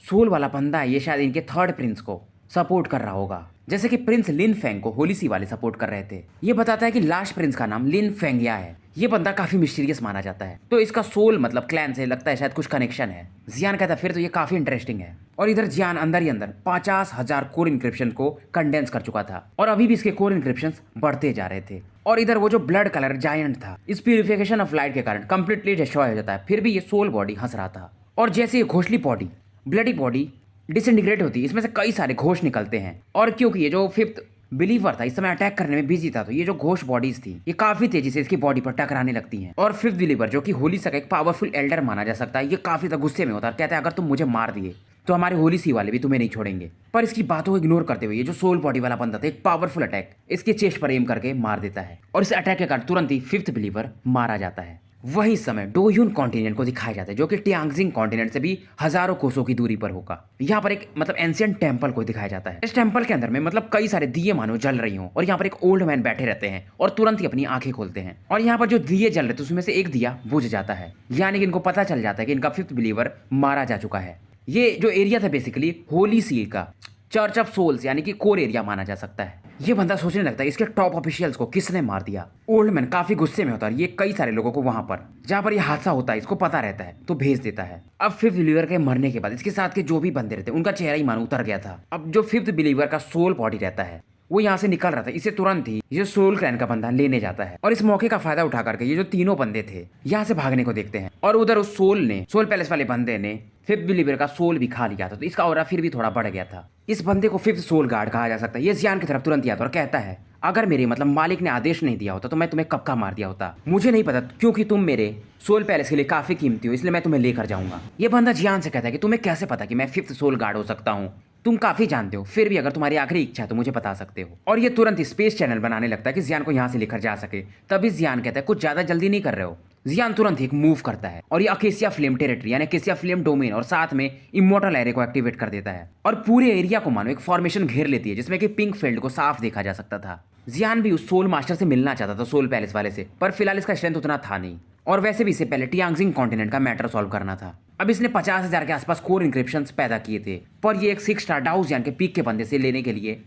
सोल वाला बंदा है ये शायद इनके थर्ड प्रिंस को सपोर्ट कर रहा होगा, जैसे कि प्रिंस लिन फेंग को होली सी वाले सपोर्ट कर रहे थे। ये बताता है कि लास्ट प्रिंस का नाम लिन फेंगिया है। ये बंदा काफी मिस्टीरियस माना जाता है, तो इसका सोल मतलब क्लैन से लगता है शायद कुछ कनेक्शन है। जियान कहता है फिर तो ये काफी इंटरेस्टिंग है। और इधर जियान अंदर ही अंदर 50,000 कोर इंक्रिप्शन को कंडेंस कर चुका था, और अभी भी इसके कोर इंक्रिप्शन बढ़ते जा रहे थे। और इधर वो जो ब्लड कलर जायंट था इस प्यूरिफिकेशन ऑफ लाइट के कारण कंप्लीटली डिस्ट्रॉय हो जाता है, फिर भी ये सोल बॉडी हंस रहा था। और जैसे ये घोषली बॉडी ब्लडी बॉडी डिसइंटीग्रेट होती है, इसमें से कई सारे घोष निकलते हैं, और क्योंकि ये जो फिफ्थ बिलीवर था इस समय अटैक करने में बिजी था, तो ये जो घोष बॉडीज थी ये काफी तेजी से इसकी बॉडी पर टकराने लगती हैं। और फिफ्थ बिलीवर जो कि होली सा का एक पावरफुल एल्डर माना जा सकता है, ये काफी ज्यादा गुस्से में होता है, कहता है अगर तुम मुझे मार दिए तो हमारे होली सी वाले भी तुम्हें नहीं छोड़ेंगे। पर इसकी बातों को इग्नोर करते हुए ये जो सोल बॉडी वाला बंदा था एक पावरफुल अटैक इसके चेस्ट पर एम करके मार देता है, और इस अटैक के कारण तुरंत ही फिफ्थ बिलीवर मारा जाता है। वही समय डोयुन कॉन्टिनेंट को दिखाया जाता है जो कि टियांगजिंग कॉन्टिनेंट से भी हजारों कोसों की दूरी पर होगा। यहाँ पर एक मतलब एंशिएंट टेंपल को दिखाया जाता है। इस टेंपल के अंदर में मतलब कई सारे दिए मानो जल रही हों, और यहाँ पर एक ओल्ड मैन बैठे रहते हैं और तुरंत ही अपनी आंखें खोलते हैं, और यहाँ पर जो दिए जल रहे थे उसमें से एक दिया बुझ जाता है, यानी कि इनको पता चल जाता है कि इनका फिफ्थ बिलीवर मारा जा चुका है। ये जो एरिया था बेसिकली होली सी का चर्च ऑफ सोल्स यानी कि कोर एरिया माना जा सकता है। ये बंदा सोचने लगता है इसके टॉप ऑफिशियल्स को किसने मार दिया। ओल्ड मैन काफी गुस्से में होता है, ये कई सारे लोगों को वहां पर जहां पर ये हादसा होता है इसको पता रहता है तो भेज देता है। अब फिफ्थ बिलीवर के मरने के बाद इसके साथ के जो भी बंदे रहते उनका चेहरा ही मानो उतर गया था। अब जो फिफ्थ बिलीवर का सोल बॉडी रहता है वो यहाँ से निकल रहा था, इसे तुरंत ही ये सोल क्लैन का बंदा लेने जाता है, और इस मौके का फायदा उठा करके ये जो तीनों बंदे थे यहाँ से भागने को देखते हैं, और उधर उस सोल पैलेस वाले बंदे ने फिफ्थ बिलीवर का सोल भी खा लिया था, तो इसका ऑरा फिर भी थोड़ा बढ़ गया था। इस बंदे को फिफ्थ सोल गार्ड कहा जा सकता है। ये जियान की तरफ तुरंत आता और कहता है अगर मेरे मतलब मालिक ने आदेश नहीं दिया होता तो मैं तुम्हें कब का मार दिया होता, मुझे नहीं पता क्योंकि तुम मेरे सोल पैलेस के लिए काफी कीमती हो इसलिए मैं तुम्हें लेकर जाऊंगा। ये बंदा जियान से कहता है कि तुम्हें कैसे पता कि मैं फिफ्थ सोल गार्ड हो सकता हूँ, तुम काफी जानते हो, फिर भी अगर तुम्हारी आखिरी इच्छा है तो मुझे बता सकते हो। और ये तुरंत स्पेस चैनल बनाने लगता है कि जियान को यहाँ से लेकर जा सके। तभी जियान कहता है कुछ ज्यादा जल्दी नहीं कर रहे हो। जियान तुरंत एक मूव करता है और ये अकेसिया फ्लेम टेरिटरी यानी अकेसिया फ्लेम डोमेन और साथ में इमोर्टल एरे को एक्टिवेट कर देता है, और पूरे एरिया को मानो एक फॉर्मेशन घेर लेती है जिसमें कि पिंक फील्ड को साफ देखा जा सकता था। जियान भी उस सोल मास्टर से मिलना चाहता था सोल पैलेस वाले से, पर फिलहाल इसका स्ट्रेंथ उतना था नहीं, और वैसे भी इससे पहले टियांगजिंग कॉन्टिनेंट का मैटर सॉल्व करना था। अब इसने 50,000 के आसपास कोर इंक्रिप्शंस पैदा किए थे, पर ये एक 6 स्टार डाउ जियान के पीक के बंदे से लेने के लिए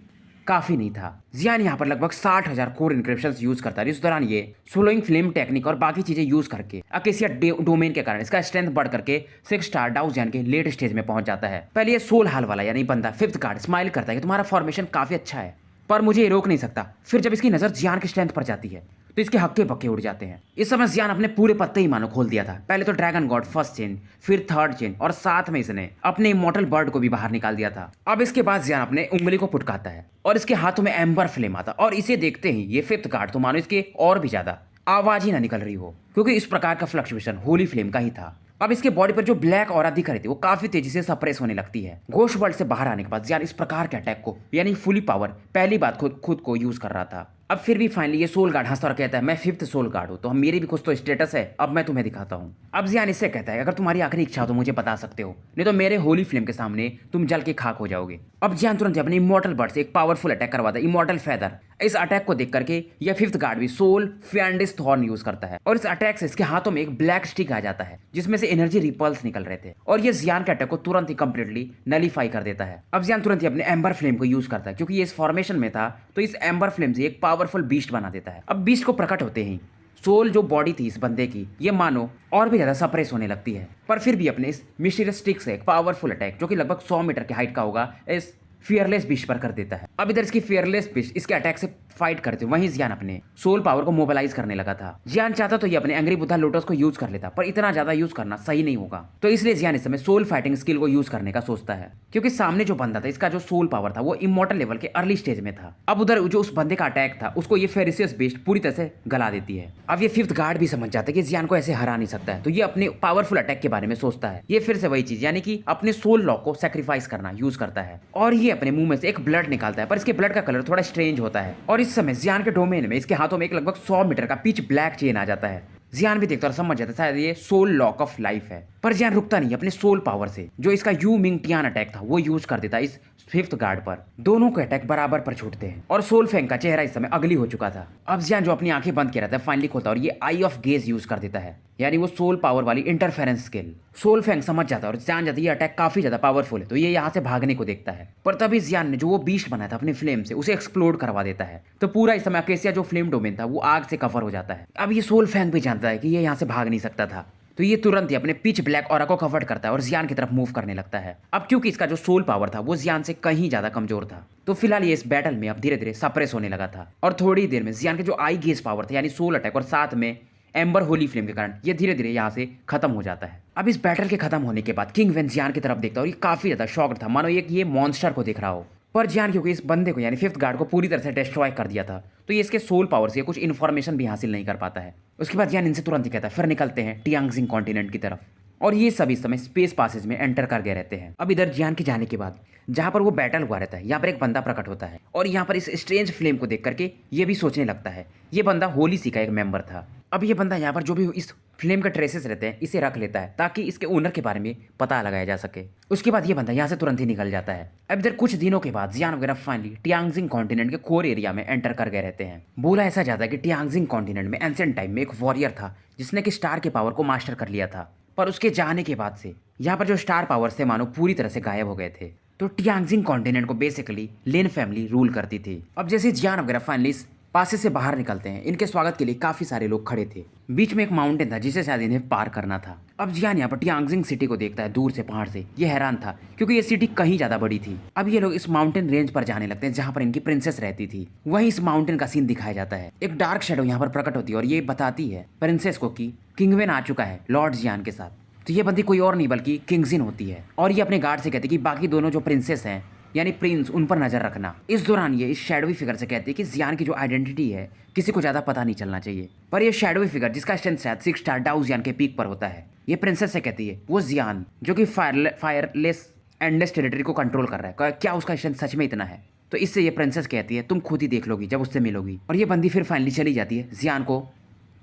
काफी नहीं था। जियान यहाँ पर लगभग 60,000 कोर इंक्रिप्शंस यूज करता है। इस दौरान ये सोलोइंग फ्लेम टेक्निक और बाकी चीजें यूज करके अकेसिया डोमेन के कारण इसका स्ट्रेंथ बढ़ करके 6 स्टार डाउ जियान के लेट स्टेज में पहुंच जाता है। पहले ये सोल हाल वाला यानी बंदा फिफ्थ गार्ड स्माइल करता है कि तुम्हारा फॉर्मेशन काफी अच्छा है, पर मुझे ये रोक नहीं सकता। फिर जब इसकी नजर जियान के स्ट्रेंथ पर जाती है तो इसके हक्के पक्के उड़ जाते हैं। इस समय जियान अपने पूरे पत्ते ही मानो खोल दिया था। पहले तो ड्रैगन गॉड फर्स्ट चेन, फिर थर्ड चेन, और साथ में इसने अपने इमॉर्टल बर्ड को भी बाहर निकाल दिया था। अब इसके बाद जियान अपने उंगली को पुटकाता है और इसके हाथों में एम्बर फ्लेम आता, और इसे देखते ही ये फिफ्थ गार्ड तो मानो इसके और भी ज्यादा आवाज ही ना निकल रही हो, क्योंकि इस प्रकार का फ्लक्चुएशन होली फ्लेम का ही था। अब इसके बॉडी पर जो ब्लैक ऑरा दिख रही थी वो काफी तेजी से सप्रेस होने लगती है। घोष वर्ल्ड से बाहर आने के बाद जियान इस प्रकार के अटैक को यानी फुली पावर पहली बात खुद को यूज कर रहा था। अब फिर भी फाइनली ये सोल गार्ड हंसता और कहता है मैं फिफ्थ सोल गार्ड हूँ, तो हम मेरी भी कुछ तो स्टेटस है, अब मैं तुम्हें दिखाता हूँ। अब जियान इससे कहता है अगर तुम्हारी आखिरी इच्छा हो तो मुझे बता सकते हो, नहीं तो मेरे होली फ्लेम के सामने तुम जल के खाक हो जाओगे। अब जियान तुरंत अपने इमॉर्टल बर्ड से एक पावरफुल अटैक करवाता है, इमॉर्टल फेदर। इस अटैक को देख करके यह फिफ्थ गार्ड भी सोल फैंडिस थॉर्न यूज करता है और इस अटैक से इसके हाथों में एक ब्लैक स्टिक आ जाता है जिसमें से एनर्जी रिपल्स निकल रहे थे और ये जियान के अटैक को तुरंत ही कंप्लीटली नलीफाई कर देता है। अब जियान तुरंत ही अपने एम्बर फ्लेम को यूज करता है क्योंकि ये इस फॉर्मेशन में था, तो इस एम्बर फ्लेम से एक पावरफुल बीस्ट बना देता है। अब बीस्ट को प्रकट होते ही सोल जो बॉडी थी इस बंदे की, ये मानो और भी ज्यादा सप्रेस होने लगती है, पर फिर भी अपने इस मिस्टीरियस स्टिक से एक पावरफुल अटैक जो कि लगभग 100 मीटर की हाइट का होगा इस फियरलेस बिस्ट पर कर देता है। अब इधर इसकी फियरलेस बिस्ट इसके अटैक से फाइट करते वहीं जियान अपने सोल पावर को मोबिलाइज करने लगा था। जियान चाहता तो ये अपने एंग्री बुद्धा लोटस को यूज कर लेता, पर इतना ज्यादा यूज करना सही नहीं होगा, तो इसलिए जियान इस समय सोल फाइटिंग स्किल को यूज करने का सोचता है क्योंकि सामने जो बंदा था इसका जो सोल पावर था वो इमॉर्टल लेवल के अर्ली स्टेज में था। अब उधर जो उस बंदे का अटैक था उसको ये फेरिसियस बिस्ट पूरी तरह से गला देती है। अब ये फिफ्थ गार्ड भी समझ जाता है कि जियान को ऐसे हरा नहीं सकता है, तो ये अपने पावरफुल अटैक के बारे में सोचता है। ये फिर से वही चीज यानी कि अपने सोल लॉक को सेक्रीफाइस करना यूज करता है और ये अपने मुंह में से एक ब्लड निकालता है, पर इसके ब्लड का कलर थोड़ा स्ट्रेंज होता है और इस समय जियान के डोमेन में इसके हाथों में एक लगभग 100 मीटर का पिच ब्लैक चेन आ जाता है। जियान भी देखता और समझ जाता है शायद ये सोल लॉक ऑफ लाइफ है, पर जियान रुकता नहीं अपने सोल पावर से जो इसका यू मिंग टियान अटैक था वो यूज कर देता इस फिफ्थ गार्ड पर। दोनों के अटैक बराबर पर छूटते हैं और सोल फेंग का चेहरा इस समय अगली हो चुका था। अब जियान जो अपनी आंखें बंद किया रहता है फाइनली खोलता और ये आई ऑफ गेज यूज कर देता है, यानी वो सोल पावर वाली इंटरफेरेंस स्किल। सोल फेंग समझ जाता है और जान जाता है ये अटैक काफी ज्यादा पावरफुल है, तो ये यहाँ से भागने को देखता है, पर तभी जियान ने जो वो बीस्ट बनाया था अपने फ्लेम से उसे एक्सप्लोड करवा देता है, तो पूरा इस समय अकेसिया जो फ्लेम डोमेन था वो आग से कवर हो जाता है। अब ये सोल फेंग भी जानता है कि ये यहाँ से भाग नहीं सकता था, तो ये तुरंत ही अपने पिच ब्लैक ऑरा को कवर करता है और जियान की तरफ मूव करने लगता है। अब क्योंकि इसका जो सोल पावर था वो जियान से कहीं ज्यादा कमजोर था, तो फिलहाल ये इस बैटल में अब धीरे धीरे सप्रेस होने लगा था और थोड़ी देर में जियान के जो आई गेज पावर था यानी सोल अटैक और साथ में एम्बर होली फ्लेम के कारण ये धीरे धीरे यहाँ से खत्म हो जाता है। अब इस बैटल के खत्म होने के बाद किंग वेन जियान की तरफ देखता है और ये काफी ज्यादा शॉक्ड था, मानो ये मॉन्स्टर को देख रहा हो, पर जियान क्योंकि इस बंदे को यानी फिफ्थ गार्ड को पूरी तरह से डिस्ट्रॉय कर दिया था, तो ये इसके सोल पावर से कुछ इन्फॉर्मेशन भी हासिल नहीं कर पाता है। उसके बाद जियान इनसे तुरंत ही कहता है फिर निकलते हैं टियांगजिंग कॉन्टिनेंट की तरफ, और ये सभी समय स्पेस पासेज में एंटर कर गए रहते हैं। अब इधर जियान के जाने के बाद जहाँ पर वो बैटल हुआ रहता है यहाँ पर एक बंदा प्रकट होता है और यहाँ पर इस स्ट्रेंज फ्लेम को देख करके ये भी सोचने लगता है ये बंदा होली सी का एक मेंबर था। अब ये बंदा यहाँ पर जो भी इस फ्लेम के ट्रेसेस रहते हैं इसे रख लेता है ताकि इसके ओनर के बारे में पता लगाया जा सके। उसके बाद ये बंदा यहाँ से तुरंत ही निकल जाता है। अब इधर कुछ दिनों के बाद जियान वगैरह फाइनली टियांगजिंग कॉन्टिनेंट के कोर एरिया में एंटर कर गए रहते हैं। बोला ऐसा जाता है कि टियांगजिंग कॉन्टिनेंट में एंशिएंट टाइम में एक वॉरियर था जिसने कि स्टार के पावर को मास्टर कर लिया था, पर उसके जाने के बाद से यहाँ पर जो स्टार पावर्स थे मानो पूरी तरह से गायब हो गए थे, तो टियांगजिंग कॉन्टिनेंट को बेसिकली लिन फैमिली रूल करती थी। अब जैसे जियान वगैरह फाइनली पासे से बाहर निकलते हैं इनके स्वागत के लिए काफी सारे लोग खड़े थे। बीच में एक माउंटेन था जिसे शायद इन्हें पार करना था। अब जियान यहाँ पर टियांगजिंग सिटी को देखता है दूर से पहाड़ से, ये हैरान था क्योंकि ये सिटी कहीं ज्यादा बड़ी थी। अब ये लोग इस माउंटेन रेंज पर जाने लगते हैं जहाँ पर इनकी प्रिंसेस रहती थी। वहीं इस माउंटेन का सीन दिखाया जाता है। एक डार्क शेडो यहाँ पर प्रकट होती है और ये बताती है प्रिंसेस को कि किंगवेन आ चुका है लॉर्ड जियान के साथ। तो ये बंदी कोई और नहीं बल्कि किंगजिन होती है और ये अपने गार्ड से कहती है कि बाकी दोनों जो प्रिंसेस हैं यानी प्रिंस उन पर नजर रखना। इस दौरान ये इस शैडोवी फिगर से कहती है कि जियान की जो आइडेंटिटी है किसी को ज्यादा पता नहीं चलना चाहिए, पर ये शैडोवी फिगर जिसका स्ट्रेंथ शायद 6 स्टार डाउ जियान के पीक पर होता है, ये प्रिंसेस से कहती है वो जियान जो कि फायरलेस एंडलेस टेरिटरी को कंट्रोल कर रहा है, क्या उसका स्ट्रेंथ सच में इतना है? तो इससे ये प्रिंसेस कहती है तुम खुद ही देख लोगी जब उससे मिलोगी। और ये बंदी फिर फाइनली चली जाती है जियान को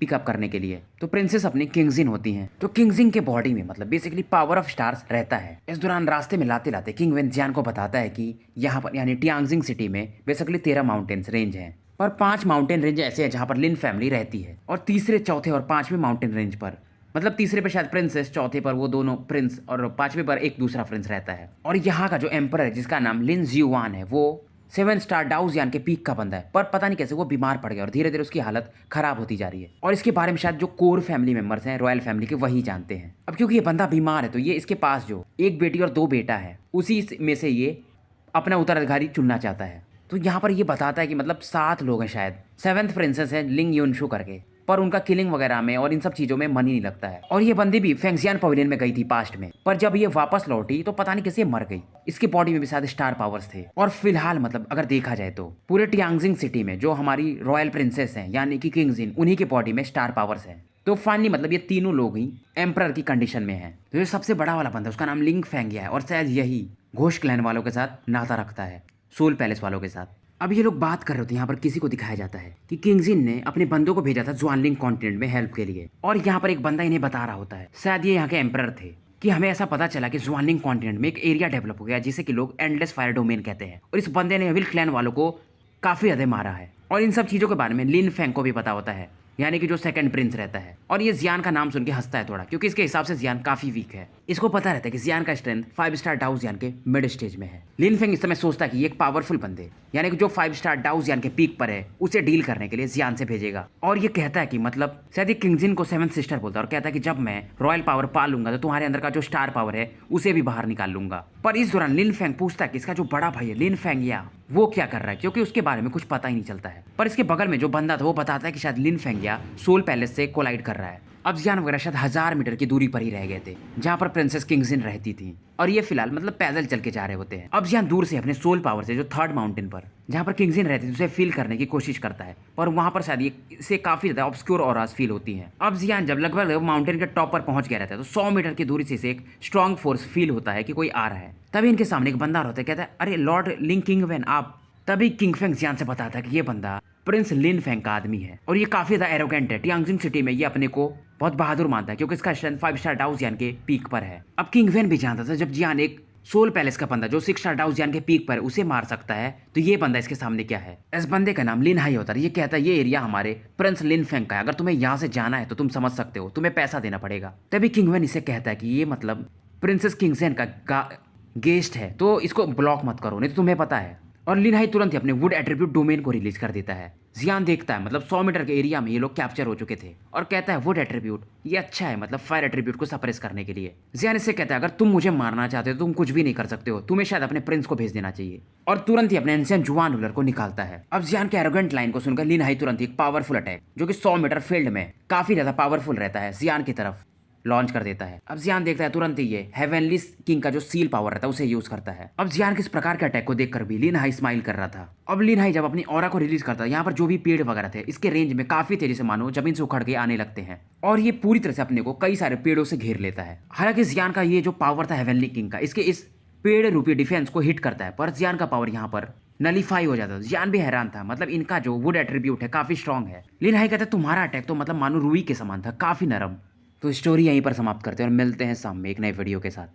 पिकअप करने के लिए। तो प्रिंसेस अपनी किंगजिन होती हैं, तो किंगजिन के बॉडी में मतलब बेसिकली पावर ऑफ स्टार्स रहता है। इस दौरान रास्ते में लाते लाते किंग वेन जियान को बताता है कि यहाँ पर यानी टियांगजिंग सिटी में बेसिकली 13 माउंटेन्स रेंज हैं, पर 5 माउंटेन रेंज ऐसे हैं जहाँ पर लिन फैमिली रहती है, और तीसरे चौथे और 5वें माउंटेन रेंज पर मतलब तीसरे पर शायद प्रिंसेस, चौथे पर वो दोनों प्रिंस और 5वें पर एक दूसरा प्रिंस रहता है। और यहाँ का जो एम्पर है जिसका नाम लिन जियुआन है वो 7 स्टार डाउ जियान के पीक का बंदा है, पर पता नहीं कैसे वो बीमार पड़ गया और धीरे धीरे उसकी हालत खराब होती जा रही है। और इसके बारे में शायद जो कोर फैमिली मेंबर्स हैं रॉयल फैमिली के वही जानते हैं। अब क्योंकि ये बंदा बीमार है तो ये इसके पास जो एक बेटी और 2 बेटा है उसी में से ये अपना उत्तराधिकारी चुनना चाहता है। तो यहाँ पर ये बताता है कि मतलब 7 लोग हैं शायद, 7th प्रिंसेस है लिंग युनशु करके, पर उनका किलिंग वगैरह में और इन सब चीजों में मन ही नहीं लगता है। और ये बंदी भी फेंगजियान पवेलियन में गई थी पास्ट में, पर जब ये वापस लौटी तो पता नहीं कैसे मर गई। इसकी बॉडी में भी शायद स्टार पावर्स थे। और फिलहाल मतलब अगर देखा जाए तो पूरे टियांगजिंग सिटी में जो हमारी रॉयल प्रिंसेस हैं यानी कि किंगजिन, उन्हीं के बॉडी में स्टार पावर्स हैं। तो फाइनली मतलब ये तीनों लोग ही एम्परर की कंडीशन में हैं। तो ये सबसे बड़ा वाला बंदा उसका नाम लिंग फेंगिया है और शायद यही घोष क्लैन वालों के साथ नाता रखता है, सोल पैलेस वालों के साथ। अब ये लोग बात कर रहे होते हैं, यहाँ पर किसी को दिखाया जाता है कि किंग जिन ने अपने बंदों को भेजा था जुआनलिंग कॉन्टिनेंट में हेल्प के लिए, और यहाँ पर एक बंदा इन्हें बता रहा होता है, शायद ये यहाँ के एम्परर थे, कि हमें ऐसा पता चला कि जुआनलिंग कॉन्टिनेंट में एक एरिया डेवलप हो गया जिसे कि लोग एंडलेस फायर डोमेन कहते हैं, और इस बंदे ने एविल क्लैन वालों को काफी ज्यादा मारा है। और इन सब चीजों के बारे में लिन फेंग को भी पता होता है, यानी कि जो सेकंड प्रिंस रहता है। और ये जियान का नाम सुन के हंसता है थोड़ा, क्योंकि इसके हिसाब से जियान काफी वीक है। इसको पता रहता है कि जियान का स्ट्रेंथ 5 स्टार डाउ जियान के मिड स्टेज में है। लिन फेंग इस समय सोचता है कि ये एक पावरफुल बंदे, यानी कि जो 5 स्टार डाउ जियान के पीक पर है, उसे डील करने के लिए जियान से भेजेगा। और ये कहता है कि मतलब शायद ये किंग जिन को 7th सिस्टर बोलता है, और कहता है कि जब मैं रॉयल पावर पा लूंगा तो तुम्हारे अंदर का जो स्टार पावर है उसे भी बाहर निकाल लूंगा। पर इस दौरान लिन फेंग पूछता है कि इसका जो बड़ा भाई है लिन फेंग या वो क्या कर रहा है, क्योंकि उसके बारे में कुछ पता ही नहीं चलता है। पर इसके बगल में जो बंदा था वो बताता है कि शायद लिन फेंग या सोल पैलेस से कोलाइड कर रहा है। अब जियान वगैरह शायद 1000 मीटर की दूरी पर ही रह गए थे, जहाँ पर प्रिंसेस किंग जिन रहती थी, और ये फिलहाल मतलब पैदल चल के जा रहे होते हैं। अब जियान दूर से अपने सोल पावर से जो 3rd माउंटेन पर जहाँ पर किंग जिन रहती थी उसे फील करने की कोशिश करता है, पर वहाँ पर शायद इसे काफी ज्यादा ऑब्सक्योर ऑरास फील होती हैं। अब जियान जब लगभग माउंटेन के टॉप पर पहुंच गया रहता है तो 100 मीटर की दूरी से इसे एक स्ट्रॉन्ग फोर्स फील होता है कि कोई आ रहा है। तभी इनके सामने एक बंदा होता है, कहता है अरे लॉर्ड लिंग किंग वेन आप। तभी किंग फेंग जियान से बताता है कि ये बंदा प्रिंस लिन फेंग का आदमी है, और ये काफी ज्यादा एरोगेंट है। टियांगजिंग सिटी में ये अपने को बहुत बहादुर मानता है, क्योंकि इसका स्ट्रेंथ 5 स्टार डाउ जियान के पीक पर है। अब किंग वेन भी जानता था जब जियान एक सोल पैलेस का बंदा जो 6 स्टार डाउ जियान के पीक पर है उसे मार सकता है, तो ये बंदा इसके सामने क्या है। इस बंदे का नाम लिन हाई होता है। ये कहता है ये एरिया हमारे प्रिंस लिन फेंग का है, अगर तुम्हें यहाँ से जाना है तो तुम समझ सकते हो, तुम्हें पैसा देना पड़ेगा। तभी किंग वेन इसे कहता है कि ये मतलब प्रिंसेस किंग सेन का गेस्ट है, तो इसको ब्लॉक मत करो, नहीं तो तुम्हें पता है। और लिन हाई तुरंत ही अपने वुड एट्रीब्यूट डोमेन को रिलीज कर देता है। जियान देखता है मतलब 100 मीटर के एरिया में ये लोग कैप्चर हो चुके थे, और कहता है वुड एट्रीब्यूट ये अच्छा है, मतलब फायर एट्रीब्यूट को सप्रेस करने के लिए। जियान इससे कहता है अगर तुम मुझे मारना चाहते हो तो तुम कुछ भी नहीं कर सकते हो, तुम्हें शायद अपने प्रिंस को भेज देना चाहिए। और तुरंत ही अपने एंशिएंट जुआन रूलर को निकालता है। अब जियान के एरोगेंट लाइन को सुनकर लिन हाई तुरंत ही एक पावरफुल अटैक जो कि 100 मीटर फील्ड में काफी ज्यादा पावरफुल रहता है जियान की तरफ लॉन्च कर देता है। अब जियान देखता है तुरंत ही ये हेवनली किंग का जो सील पावर रहता है उसे यूज करता है। अब जियान किस प्रकार के अटैक को देखकर भी लिन हाई स्माइल कर रहा था। अब लिन हाई जब अपनी ऑरा को रिलीज करता है, यहाँ पर जो भी पेड़ वगैरह थे इसके रेंज में काफी तेजी से मानो जमीन से उखड़ के आने लगते हैं, और ये पूरी तरह से अपने को कई सारे पेड़ों से घेर लेता है। हालांकि जियान का ये जो पावर था हेवनली किंग का, इसके इस पेड़ रूपी डिफेंस को हिट करता है, पर जियान का पावर यहाँ पर नलीफाई हो जाता है। जियान भी हैरान था, मतलब इनका जो वुड एट्रीब्यूट है काफी स्ट्रॉन्ग है। लिन हाई कहता है तुम्हारा अटैक तो मतलब मानो रुई के समान था, काफी नरम। तो स्टोरी यहीं पर समाप्त करते हैं और मिलते हैं शाम में एक नए वीडियो के साथ।